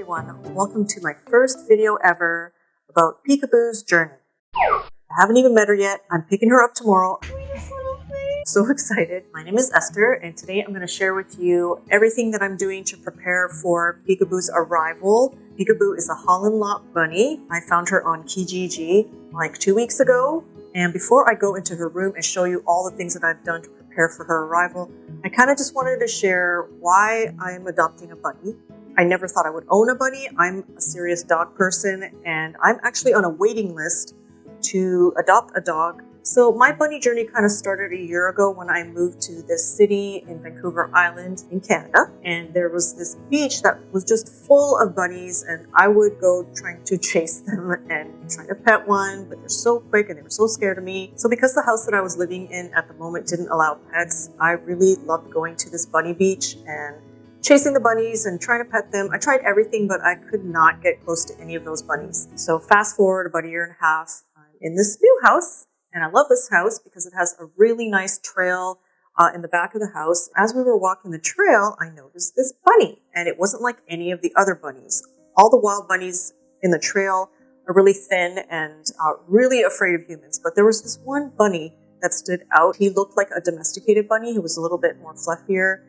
everyone, welcome to my first video ever about Peekaboo's journey. I haven't even met her yet. I'm picking her up tomorrow. So excited. My name is Esther and today I'm going to share with you everything that I'm doing to prepare for Peekaboo's arrival. Peekaboo is a Holland Lop bunny. I found her on Kijiji like 2 weeks ago. And before I go into her room and show you all the things that I've done to prepare for her arrival, I kind of just wanted to share why I'm adopting a bunny. I never thought I would own a bunny. I'm a serious dog person and I'm actually on a waiting list to adopt a dog. So my bunny journey kind of started a year ago when I moved to this city in Vancouver Island in Canada. And there was this beach that was just full of bunnies and I would go trying to chase them and try to pet one, but they're so quick and they were so scared of me. So because the house that I was living in at the moment didn't allow pets, I really loved going to this bunny beach and chasing the bunnies and trying to pet them. I tried everything, but I could not get close to any of those bunnies. So fast forward about a year and a half, I'm in this new house. And I love this house because it has a really nice trail in the back of the house. As we were walking the trail, I noticed this bunny, and it wasn't like any of the other bunnies. All the wild bunnies in the trail are really thin and really afraid of humans. But there was this one bunny that stood out. He looked like a domesticated bunny. He was a little bit more fluffier.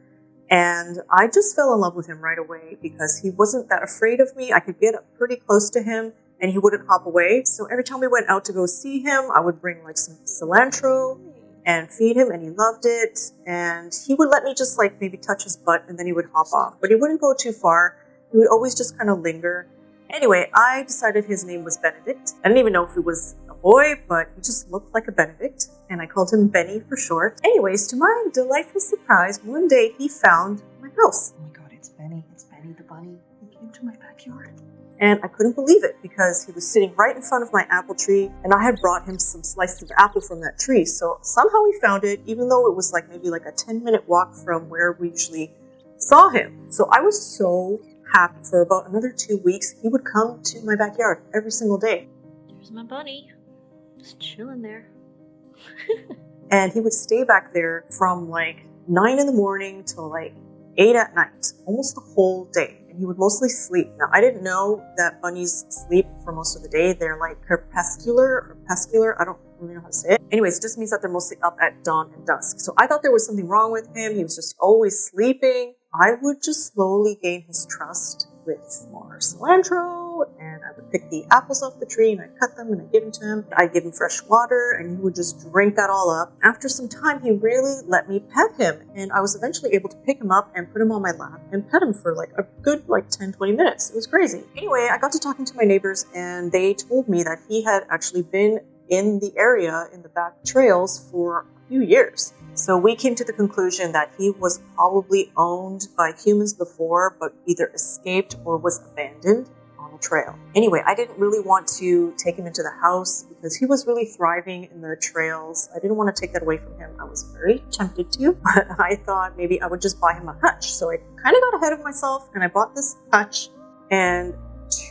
And I just fell in love with him right away because he wasn't that afraid of me. I could get up pretty close to him and he wouldn't hop away. So every time we went out to go see him, I would bring like some cilantro and feed him and he loved it. And he would let me just like maybe touch his butt and then he would hop off. But he wouldn't go too far. He would always just kind of linger. Anyway, I decided his name was Benedict. I didn't even know if he was a boy, but he just looked like a Benedict. And I called him Benny for short. Anyways, to my delightful surprise, one day he found my house. Oh my god, it's Benny. It's Benny the bunny. He came to my backyard. And I couldn't believe it because he was sitting right in front of my apple tree and I had brought him some slices of apple from that tree. So somehow he found it, even though it was like maybe like a 10-minute walk from where we usually saw him. So I was so happy. For about another 2 weeks, he would come to my backyard every single day. There's my bunny. Just chilling there. And he would stay back there from like 9 in the morning till like 8 at night, almost the whole day. And he would mostly sleep. Now, I didn't know that bunnies sleep for most of the day. They're like crepuscular. I don't really know how to say it. Anyways, it just means that they're mostly up at dawn and dusk. So I thought there was something wrong with him. He was just always sleeping. I would just slowly gain his trust with more cilantro, and I would pick the apples off the tree and I'd cut them and I'd give them to him. I'd give him fresh water and he would just drink that all up. After some time, he really let me pet him and I was eventually able to pick him up and put him on my lap and pet him for like a good like 10-20 minutes. It was crazy. Anyway, I got to talking to my neighbors and they told me that he had actually been in the area in the back trails for a few years. So we came to the conclusion that he was probably owned by humans before, but either escaped or was abandoned on the trail. Anyway, I didn't really want to take him into the house because he was really thriving in the trails. I didn't want to take that away from him. I was very tempted to, but I thought maybe I would just buy him a hutch. So I kind of got ahead of myself and I bought this hutch. And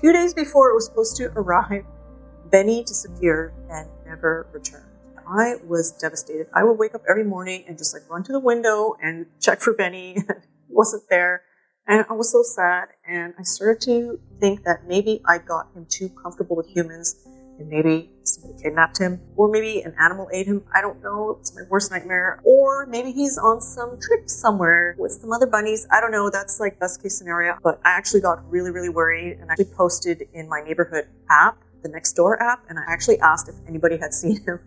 2 days before it was supposed to arrive, Benny disappeared and never returned. I was devastated. I would wake up every morning and just like run to the window and check for Benny. He wasn't there. And I was so sad. And I started to think that maybe I got him too comfortable with humans and maybe somebody kidnapped him or maybe an animal ate him. I don't know. It's my worst nightmare. Or maybe he's on some trip somewhere with some other bunnies. I don't know. That's like best case scenario. But I actually got really, really worried and I actually posted in my neighborhood app, the Nextdoor app, and I actually asked if anybody had seen him.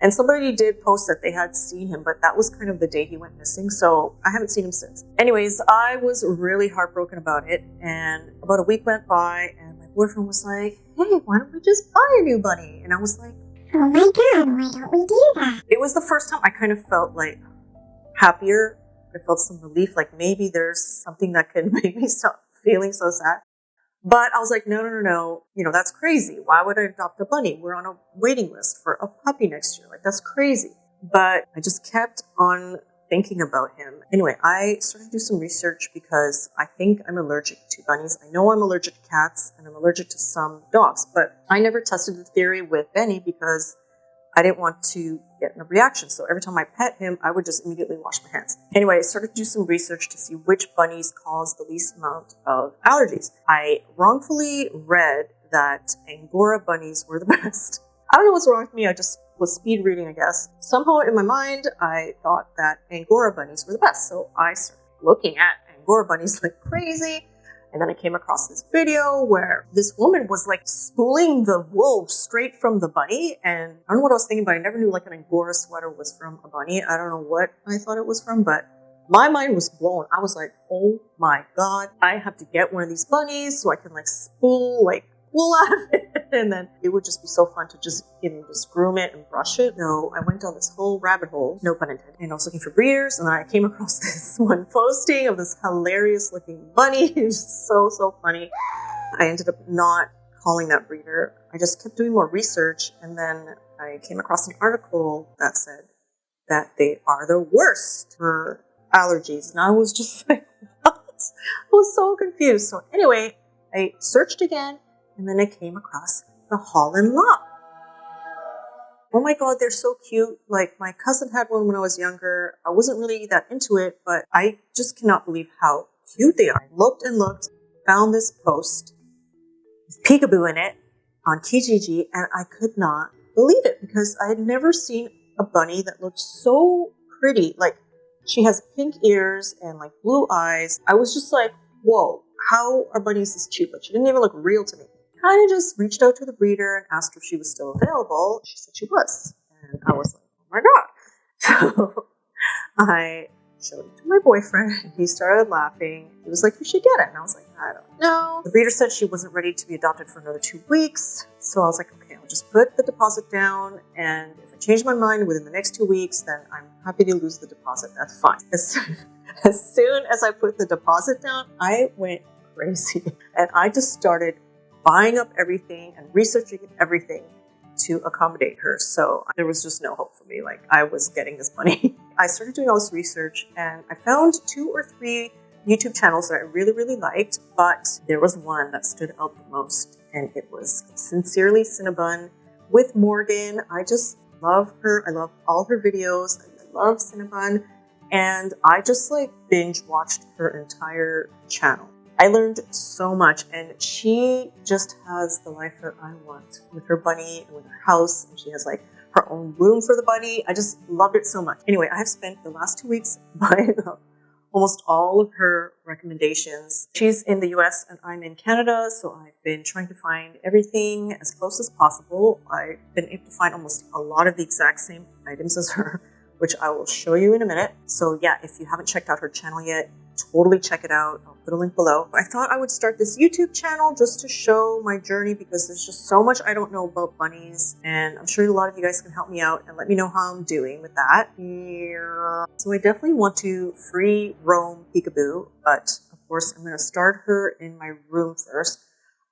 And somebody did post that they had seen him, but that was kind of the day he went missing, so I haven't seen him since. Anyways, I was really heartbroken about it, and about a week went by, and my boyfriend was like, hey, why don't we just buy a new bunny? And I was like, oh my god, why don't we do that? It was the first time I kind of felt like happier. I felt some relief, like maybe there's something that can make me stop feeling so sad. But I was like, no. That's crazy. Why would I adopt a bunny? We're on a waiting list for a puppy next year. Like, that's crazy. But I just kept on thinking about him. Anyway, I started to do some research because I think I'm allergic to bunnies. I know I'm allergic to cats and I'm allergic to some dogs, but I never tested the theory with Benny because I didn't want to get a reaction. So every time I pet him, I would just immediately wash my hands. Anyway, I started to do some research to see which bunnies cause the least amount of allergies. I wrongfully read that Angora bunnies were the best. I don't know what's wrong with me. I just was speed reading, I guess. Somehow in my mind, I thought that Angora bunnies were the best. So I started looking at Angora bunnies like crazy. And then I came across this video where this woman was like spooling the wool straight from the bunny. And I don't know what I was thinking, but I never knew like an Angora sweater was from a bunny. I don't know what I thought it was from, but my mind was blown. I was like, oh my God, I have to get one of these bunnies so I can like spool like wool out of it. And then it would just be so fun to just, just groom it and brush it. So I went down this whole rabbit hole, no pun intended, and I was looking for breeders, and then I came across this one posting of this hilarious looking bunny. It was so funny. I ended up not calling that breeder. I just kept doing more research, and then I came across an article that said that they are the worst for allergies. And I was just like, what? I was so confused. So anyway, I searched again, and then I came across the Holland Lop. Oh my God, they're so cute. Like, my cousin had one when I was younger. I wasn't really that into it, but I just cannot believe how cute they are. I looked and looked, found this post with Peekaboo in it on Kijiji, and I could not believe it because I had never seen a bunny that looked so pretty. Like, she has pink ears and like blue eyes. I was just like, whoa, how are bunnies this cute? But she didn't even look real to me. Kind of just reached out to the breeder and asked if she was still available. She said she was. And I was like, oh my God. So I showed it to my boyfriend. He started laughing. He was like, you should get it. And I was like, I don't know. The breeder said she wasn't ready to be adopted for another 2 weeks. So I was like, okay, I'll just put the deposit down. And if I change my mind within the next 2 weeks, then I'm happy to lose the deposit. That's fine. As soon as I put the deposit down, I went crazy. And I just started buying up everything and researching everything to accommodate her. So there was just no hope for me. Like, I was getting this money. I started doing all this research, and I found 2 or 3 YouTube channels that I really liked, but there was one that stood out the most, and it was Sincerely Cinnabon with Morgan. I just love her. I love all her videos. I love Cinnabon, and I just like binge watched her entire channel. I learned so much, and she just has the life that I want with her bunny and with her house. And she has like her own room for the bunny. I just loved it so much. Anyway, I have spent the last 2 weeks buying up almost all of her recommendations. She's in the US and I'm in Canada, so I've been trying to find everything as close as possible. I've been able to find almost a lot of the exact same items as her, which I will show you in a minute. So yeah, if you haven't checked out her channel yet, totally check it out. I'll put a link below. I thought I would start this YouTube channel just to show my journey because there's just so much I don't know about bunnies, and I'm sure a lot of you guys can help me out and let me know how I'm doing with that. Yeah. So I definitely want to free roam Peekaboo, but of course I'm going to start her in my room first.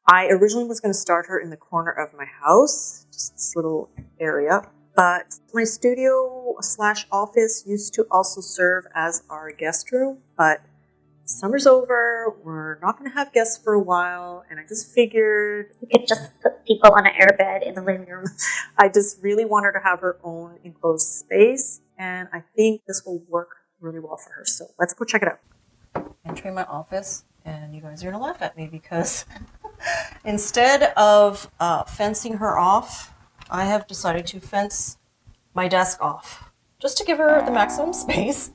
I originally was going to start her in the corner of my house, just this little area. But my studio / office used to also serve as our guest room, but summer's over, we're not going to have guests for a while, and I just figured We could just put people on an airbed in the living room. I just really want her to have her own enclosed space, and I think this will work really well for her. So let's go check it out. Entering my office, and you guys are going to laugh at me because instead of fencing her off, I have decided to fence my desk off just to give her the maximum space.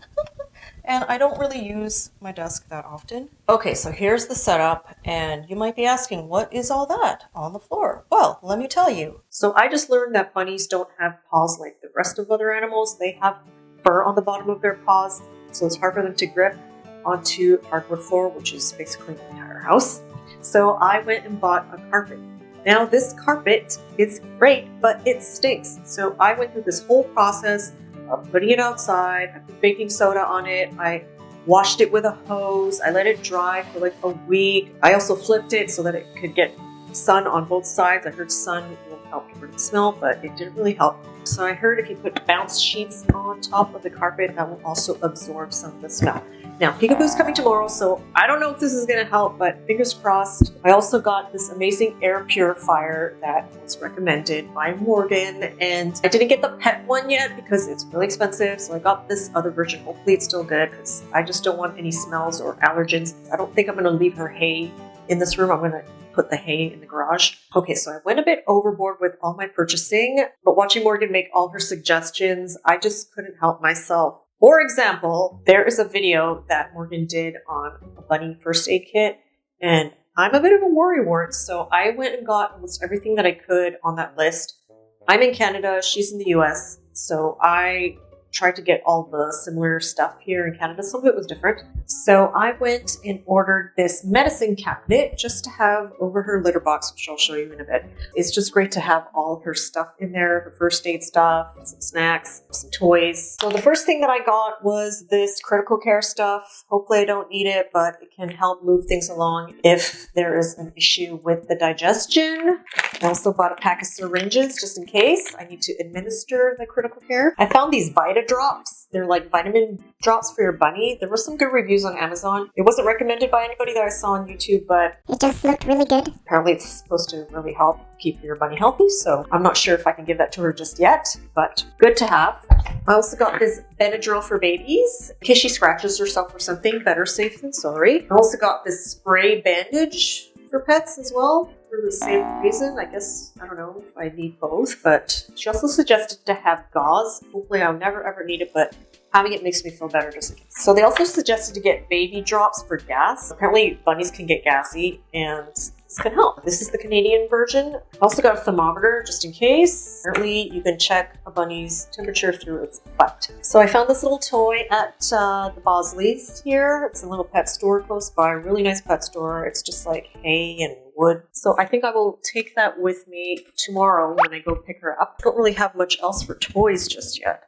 And I don't really use my desk that often. Okay, so here's the setup, and you might be asking, what is all that on the floor? Well, let me tell you. So I just learned that bunnies don't have paws like the rest of other animals. They have fur on the bottom of their paws, so it's hard for them to grip onto hardwood floor, which is basically the entire house. So I went and bought a carpet. Now this carpet is great, but it stinks. So I went through this whole process of putting it outside. I put baking soda on it. I washed it with a hose. I let it dry for like a week. I also flipped it so that it could get sun on both sides. I heard sun will help get rid of the smell, but it didn't really help. So I heard if you put bounce sheets on top of the carpet, that will also absorb some of the smell. Now, Peekaboo's coming tomorrow, so I don't know if this is going to help, but fingers crossed. I also got this amazing air purifier that was recommended by Morgan, and I didn't get the pet one yet because it's really expensive, so I got this other version. Hopefully it's still good because I just don't want any smells or allergens. I don't think I'm going to leave her hay in this room. I'm going to put the hay in the garage. Okay, so I went a bit overboard with all my purchasing, but watching Morgan make all her suggestions, I just couldn't help myself. For example, there is a video that Morgan did on a bunny first aid kit, and I'm a bit of a worrywart, so I went and got almost everything that I could on that list. I'm in Canada, she's in the US, so I tried to get all the similar stuff here in Canada. Some of it was different. So I went and ordered this medicine cabinet just to have over her litter box, which I'll show you in a bit. It's just great to have all her stuff in there, her first aid stuff, some snacks, some toys. So the first thing that I got was this critical care stuff. Hopefully I don't need it, but it can help move things along if there is an issue with the digestion. I also bought a pack of syringes just in case I need to administer the critical care. I found these Vita drops. They're like vitamin drops for your bunny. There were some good reviews on Amazon. It wasn't recommended by anybody that I saw on YouTube, but It just looked really good. apparently it's supposed to really help keep your bunny healthy. So I'm not sure if I can give that to her just yet, but good to have. I also got this Benadryl for babies in case she scratches herself or something. Better safe than sorry. I also got this spray bandage for pets as well, for the same reason. I guess, I don't know if I need both, but she also suggested to have gauze. Hopefully I'll never ever need it, but having it makes me feel better just in case. So they also suggested to get baby drops for gas. Apparently bunnies can get gassy, and this can help. This is the Canadian version. I also got a thermometer just in case. Apparently you can check a bunny's temperature through its butt. So I found this little toy at the Bosley's here. It's a little pet store close by, a really nice pet store. It's just like hay and wood. So I think I will take that with me tomorrow when I go pick her up. I don't really have much else for toys just yet.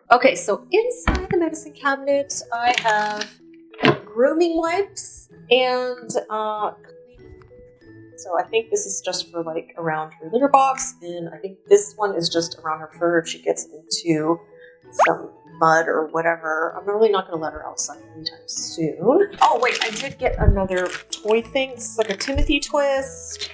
Okay, so inside the medicine cabinet, I have grooming wipes and so I think this is just for like around her litter box, and I think this one is just around her fur if she gets into some mud or whatever. I'm really not going to let her outside anytime soon. Oh wait, I did get another toy thing. This is like a Timothy twist.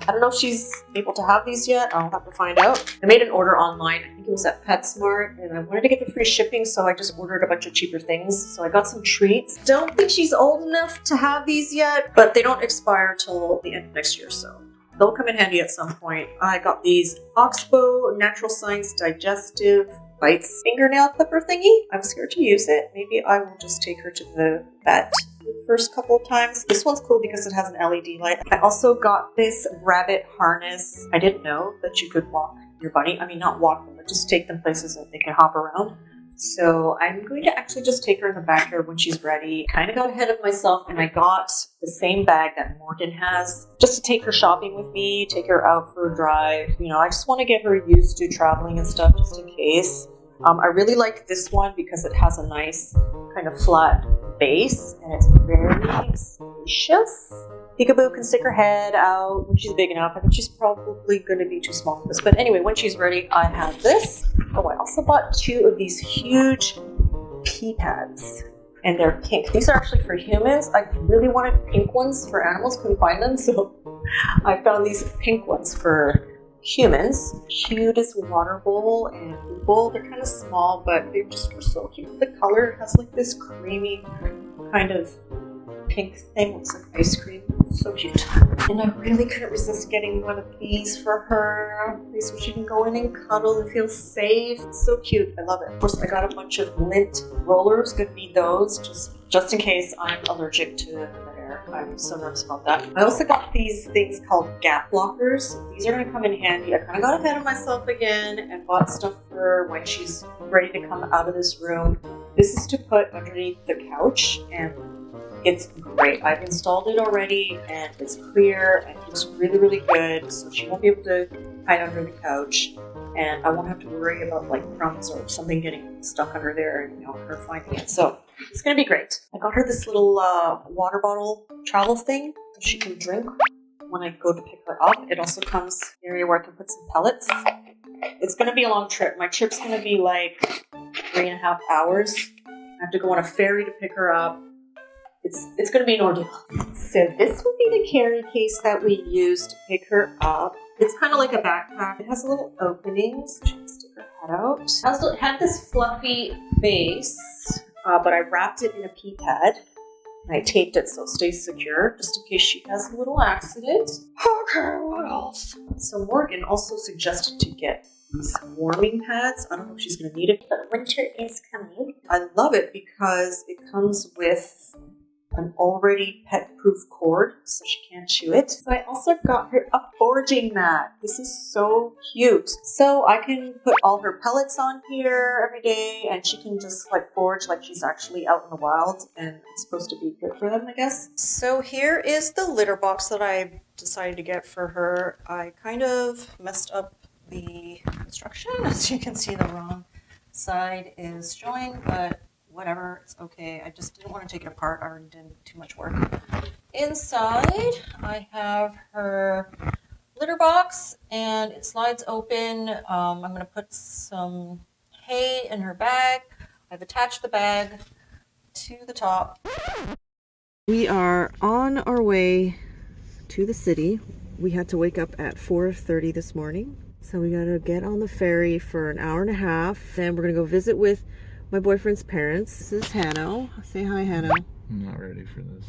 I don't know if she's able to have these yet. I'll have to find out. I made an order online. I think it was at PetSmart, and I wanted to get the free shipping, so I just ordered a bunch of cheaper things. So I got some treats. Don't think she's old enough to have these yet, but they don't expire till the end of next year, so they'll come in handy at some point. I got these Oxbow Natural Science Digestive Bites fingernail clipper thingy. I'm scared to use it. Maybe I will just take her to the vet the first couple of times. This one's cool because it has an LED light. I also got this rabbit harness. I didn't know that you could walk your bunny. I mean, not walk them, but just take them places that they can hop around. So I'm going to actually just take her in the backyard when she's ready. Kind of got ahead of myself, and I got the same bag that Morgan has just to take her shopping with me, take her out for a drive. You know, I just want to get her used to traveling and stuff just in case. I really like this one because it has a nice kind of flat base, and it's very spacious. Peekaboo can stick her head out when she's big enough. I think she's probably going to be too small for this. But anyway, when she's ready, I have this. Oh, I also bought 2 of these huge pee pads, and they're pink. These are actually for humans. I really wanted pink ones for animals, couldn't find them, so I found these pink ones for humans. Cutest water bowl and food bowl. They're kind of small, but they just were so cute. The color has like this creamy kind of pink thing. Looks like ice cream. So cute. And I really couldn't resist getting one of these for her. Place where she can go in and cuddle and feel safe. It's so cute. I love it. Of course, I got a bunch of lint rollers. Gonna need those just in case I'm allergic to the air. I'm so nervous about that. I also got these things called gap blockers. These are gonna come in handy. I kind of got ahead of myself again and bought stuff for her when she's ready to come out of this room. This is to put underneath the couch, and it's great. I've installed it already, and it's clear and it looks really, really good. So she won't be able to hide under the couch, and I won't have to worry about like crumbs or something getting stuck under there and her finding it. So it's gonna be great. I got her this little water bottle travel thing so she can drink when I go to pick her up. It also comes an area where I can put some pellets. It's going to be a long trip. My trip's going to be like 3.5 hours. I have to go on a ferry to pick her up. It's going to be an ordeal. So this will be the carry case that we use to pick her up. It's kind of like a backpack. It has a little opening so she can stick her head out. It also had this fluffy base, but I wrapped it in a pea pad. And I taped it so it stays secure, just in case she has a little accident. Okay, what else? So Morgan also suggested to get some warming pads. I don't know if she's going to need it. But winter is coming. I love it because it comes with an already pet-proof cord, so she can't chew it. So I also got her a foraging mat. This is so cute. So I can put all her pellets on here every day, and she can just like forage like she's actually out in the wild, and it's supposed to be good for them, I guess. So here is the litter box that I decided to get for her. I kind of messed up the instruction. As you can see, the wrong side is showing, but whatever, it's okay. I just didn't want to take it apart. I already did too much work. Inside, I have her litter box, and it slides open. I'm going to put some hay in her bag. I've attached the bag to the top. We are on our way to the city. We had to wake up at 4:30 this morning. So we got to get on the ferry for an hour and a half. Then we're going to go visit with my boyfriend's parents. This is Hanno. Say hi, Hanno. I'm not ready for this.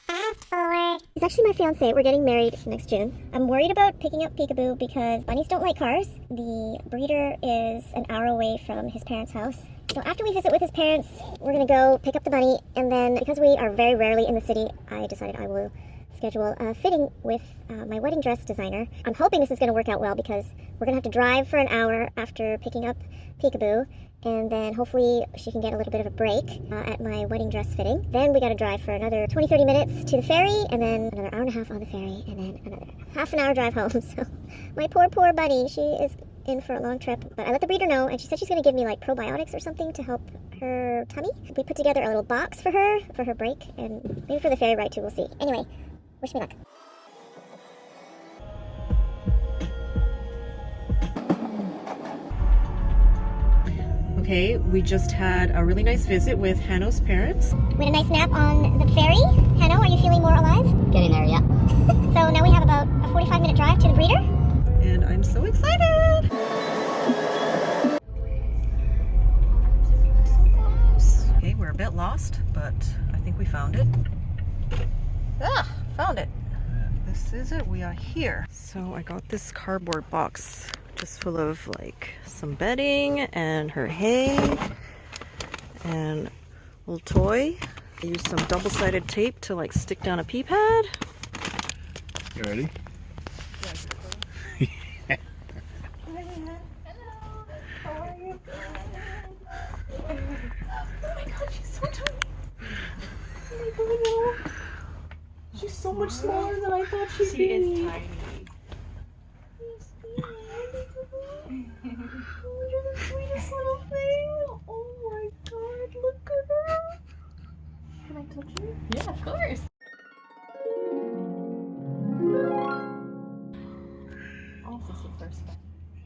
Fast forward. He's actually my fiance. We're getting married next June. I'm worried about picking up Peekaboo because bunnies don't like cars. The breeder is an hour away from his parents' house. So after we visit with his parents, we're going to go pick up the bunny. And then because we are very rarely in the city, I decided I will schedule a fitting with my wedding dress designer. I'm hoping this is going to work out well because we're going to have to drive for an hour after picking up Peekaboo. And then hopefully she can get a little bit of a break at my wedding dress fitting. Then we got to drive for another 20-30 minutes to the ferry, and then another hour and a half on the ferry, and then another half an hour drive home. So my poor bunny, she is in for a long trip. But I let the breeder know, and she said she's going to give me like probiotics or something to help her tummy. We put together a little box for her break, and maybe for the ferry ride too, we'll see. Anyway, wish me luck. Okay, we just had a really nice visit with Hanno's parents. We had a nice nap on the ferry. Hanno, are you feeling more alive? Getting there, yeah. So now we have about a 45-minute drive to the breeder. And I'm so excited! Okay, we're a bit lost, but I think we found it. Found it. This is it, we are here. So I got this cardboard box just full of like some bedding and her hay and a little toy. I used some double-sided tape to like stick down a pea pad. You ready? Hello, how are you? Oh my god, she's so tiny. Oh my god, she's so much smaller than I thought she'd be. She is tiny. You're the sweetest little thing. Oh my god, look at her. Can I touch you? Yeah, of course. Oh, this is the first one.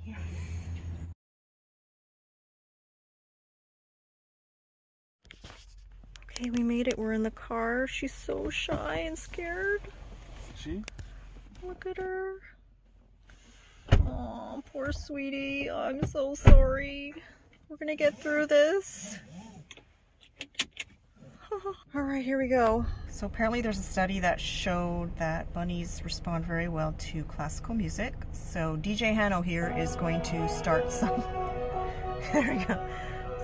Yes. Okay, we made it. We're in the car. She's so shy and scared. She? Look at her. Oh, poor sweetie. I'm so sorry. We're gonna get through this. All right, here we go. So apparently there's a study that showed that bunnies respond very well to classical music. So DJ Hanno here is going to start some, there we go,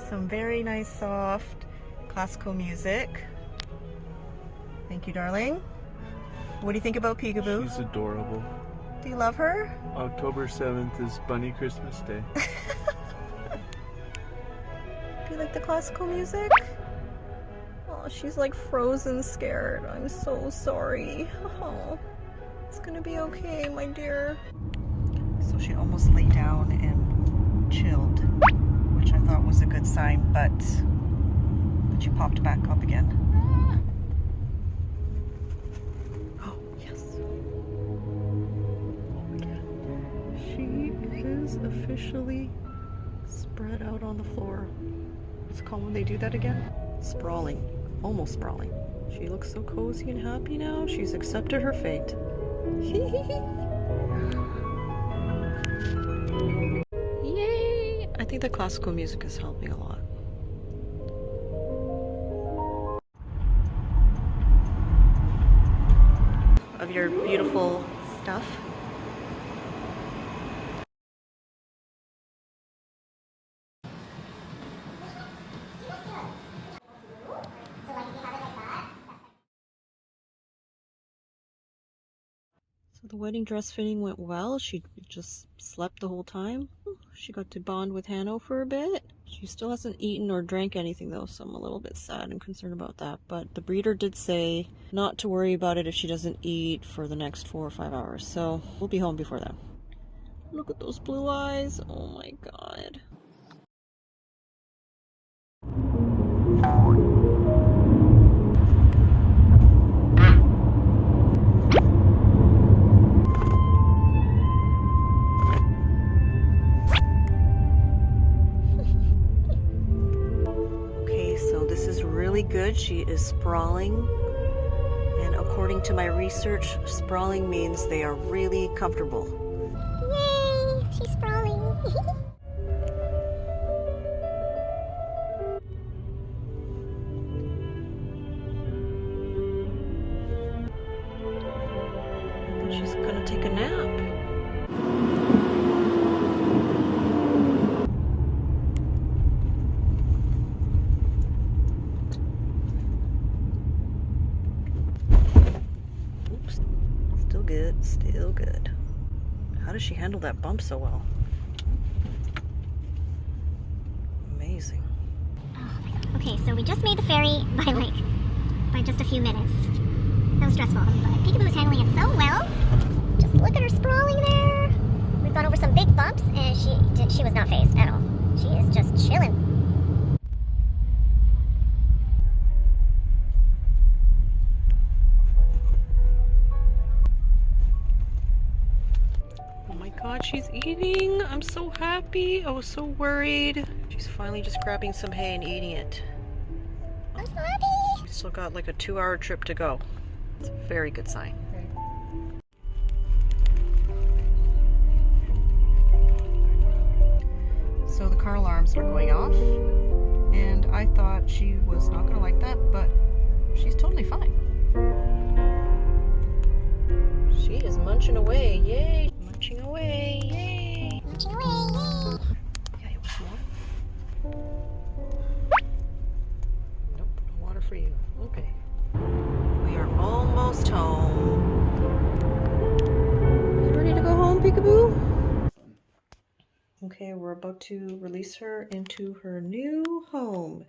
some very nice soft classical music. Thank you, darling. What do you think about Peekaboo? She's adorable. Do you love her? October 7th is Bunny Christmas Day. Do you like the classical music? Oh, she's like frozen scared. I'm so sorry. Oh, it's gonna be okay, my dear. So she almost lay down and chilled, which I thought was a good sign, but she popped back up again. Oh, yes. officially spread out on the floor. What's it called when they do that again? Sprawling. Almost sprawling. She looks so cozy and happy now. She's accepted her fate. Yay! I think the classical music is helping a lot. Of your beautiful stuff. So the wedding dress fitting went well. She just slept the whole time. She got to bond with Hanno for a bit. She still hasn't eaten or drank anything though, so I'm a little bit sad and concerned about that. But the breeder did say not to worry about it if she doesn't eat for the next 4 or 5 hours. So we'll be home before then. Look at those blue eyes. Oh my god. Good. She is sprawling, and according to my research, sprawling means they are really comfortable. Yay! She's sprawling. And she's gonna take a nap. Still good. How does she handle that bump so well? Amazing. Oh my god. Okay, so we just made the ferry by just a few minutes. That was stressful, but Peekaboo was handling it so well. Just look at her sprawling there. We've gone over some big bumps, and she was not phased at all. She is just chilling. God, she's eating. I'm so happy. I was so worried. She's finally just grabbing some hay and eating it. I'm so happy. We still got like a 2-hour trip to go. It's a very good sign. So the car alarms are going off, and I thought she was not gonna like that, but she's totally fine. She is munching away. Yay! Munching away, yay! Munching away, yay! Yeah, you want more? Nope, no water for you. Okay. We are almost home. You ready to go home, Peekaboo? Okay, we're about to release her into her new home.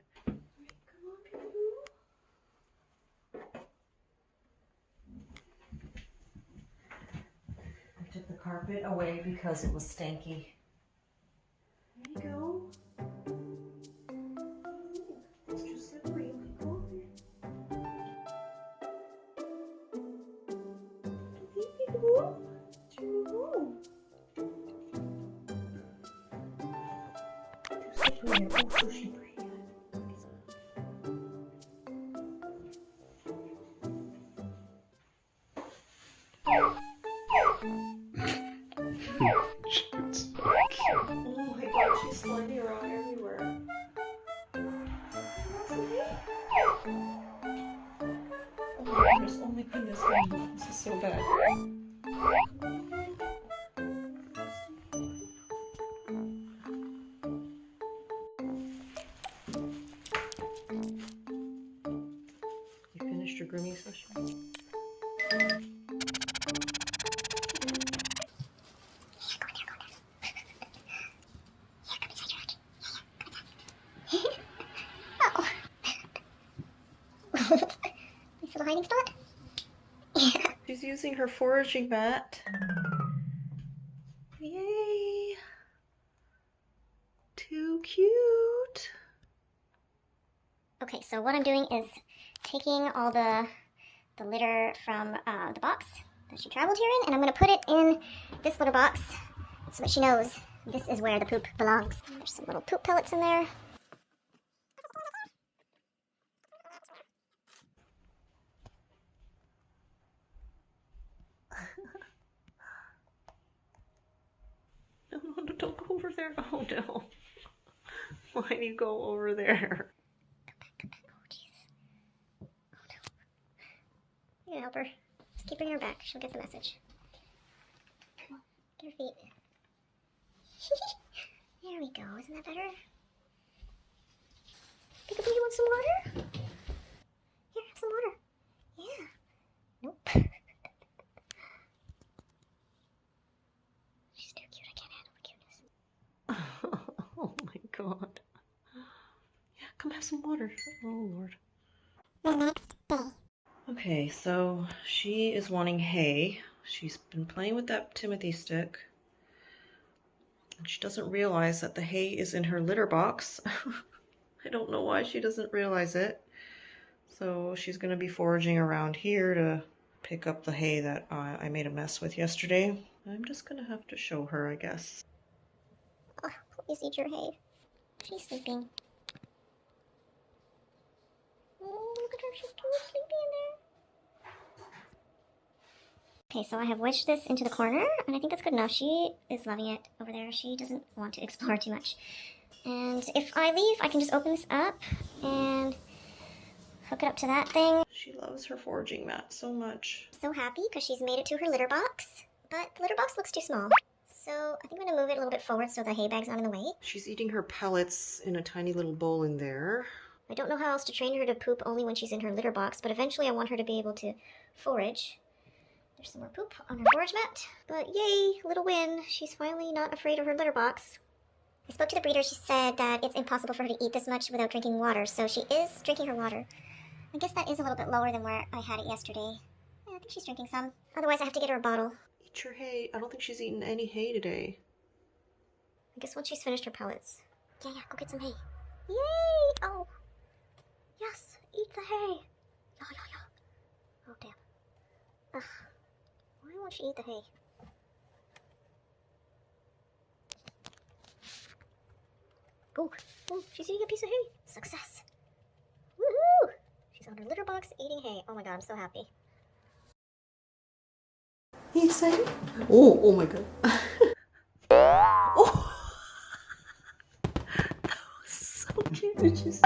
Took the carpet away because it was stanky. There you go. It's too slippery. It's your home. Too slippery. Oh, too slippery. Oh my god, she's sliding around everywhere. Oh my goodness, this is so bad. You finished your grooming session? Nice little hiding spot. Yeah. She's using her foraging mat. Yay! Too cute. Okay, so what I'm doing is taking all the litter from the box that she traveled here in, and I'm going to put it in this litter box so that she knows This is where the poop belongs. There's some little poop pellets in there. No, don't go over there. Oh no. Why do you go over there? Come back. Oh, jeez. Oh, no. You can help her. Just keep bringing her back. She'll get the message. Come on. Get her feet. There we go. Isn't that better? Peekaboo, you want some water? Here, have some water. Yeah. Nope. She's too cute. I can't handle the cuteness. Oh my god. Yeah, come have some water. Oh lord. The next day. Okay, so she is wanting hay. She's been playing with that Timothy stick. And she doesn't realize that the hay is in her litter box. I don't know why she doesn't realize it. So she's going to be foraging around here to pick up the hay that I made a mess with yesterday. I'm just going to have to show her, I guess. Oh, please eat your hay. She's sleeping. Oh, look at her. She's too sleepy in there. Okay, so I have wedged this into the corner, and I think that's good enough. She is loving it over there. She doesn't want to explore too much. And if I leave, I can just open this up and hook it up to that thing. She loves her foraging mat so much. So happy because she's made it to her litter box, but the litter box looks too small. So I think I'm going to move it a little bit forward so the hay bag's not in the way. She's eating her pellets in a tiny little bowl in there. I don't know how else to train her to poop only when she's in her litter box, but eventually I want her to be able to forage. There's some more poop on her forage mat, but yay, little win. She's finally not afraid of her litter box. I spoke to the breeder. She said that it's impossible for her to eat this much without drinking water, so she is drinking her water. I guess that is a little bit lower than where I had it yesterday. Yeah, I think she's drinking some. Otherwise, I have to get her a bottle. Eat your hay. I don't think she's eaten any hay today. I guess once she's finished her pellets. Yeah, go get some hay. Yay! Oh, yes, eat the hay. Yeah. Oh, damn. Ugh. Why won't she eat the hay? Oh, she's eating a piece of hay. Success. Woohoo! She's on her litter box eating hay. Oh my god, I'm so happy. Are you excited? Oh my god. Oh! That was so cute. Did you see?